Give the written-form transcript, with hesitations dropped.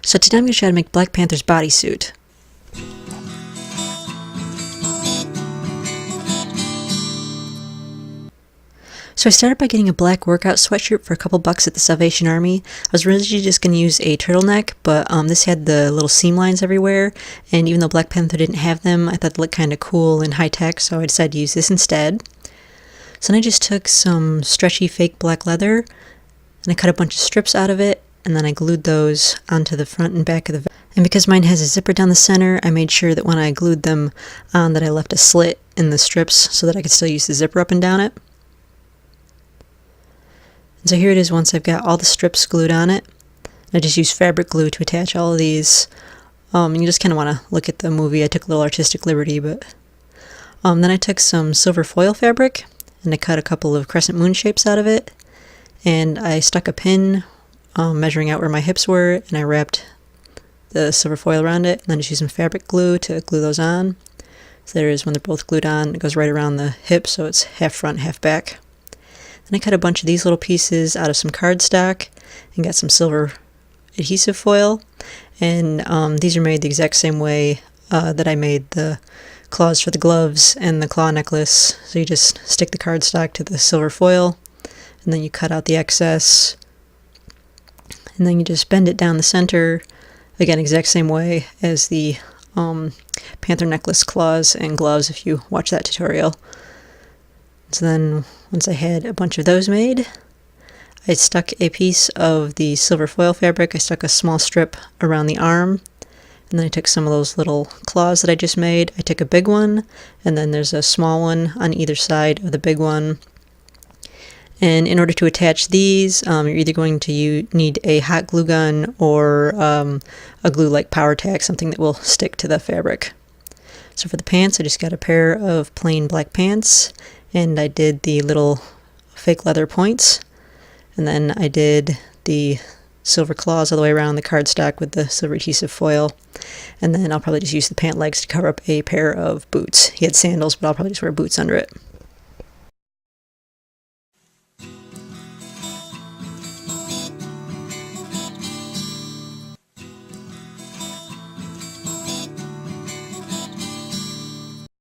So today I'm going to try to make Black Panther's bodysuit. So I started by getting a black workout sweatshirt for a couple bucks at the Salvation Army. I was originally just going to use a turtleneck, but this had the little seam lines everywhere, and even though Black Panther didn't have them, I thought it looked kind of cool and high-tech, so I decided to use this instead. So then I just took some stretchy fake black leather, and I cut a bunch of strips out of it, and then I glued those onto the front and back of the vest. And because mine has a zipper down the center, I made sure that when I glued them on that I left a slit in the strips so that I could still use the zipper up and down it. And so here it is once I've got all the strips glued on it. I just used fabric glue to attach all of these. You just kind of want to look at the movie. I took a little artistic liberty, but then I took some silver foil fabric and I cut a couple of crescent moon shapes out of it. And I stuck a pin measuring out where my hips were, and I wrapped the silver foil around it, and then just used some fabric glue to glue those on. So there it is when they're both glued on. It goes right around the hip, so it's half front, half back. Then I cut a bunch of these little pieces out of some cardstock and got some silver adhesive foil. And these are made the exact same way that I made the claws for the gloves and the claw necklace. So you just stick the cardstock to the silver foil, and then you cut out the excess, and then you just bend it down the center, again exact same way as the panther necklace claws and gloves if you watch that tutorial. So then once I had a bunch of those made, I stuck a piece of the silver foil fabric. I stuck a small strip around the arm, and then I took some of those little claws that I just made. I took a big one, and then there's a small one on either side of the big one. And in order to attach these, you're either going to need a hot glue gun or a glue like Power Tack, something that will stick to the fabric. So for the pants, I just got a pair of plain black pants, and I did the little fake leather points, and then I did the silver claws all the way around the cardstock with the silver adhesive foil, and then I'll probably just use the pant legs to cover up a pair of boots. He had sandals, but I'll probably just wear boots under it.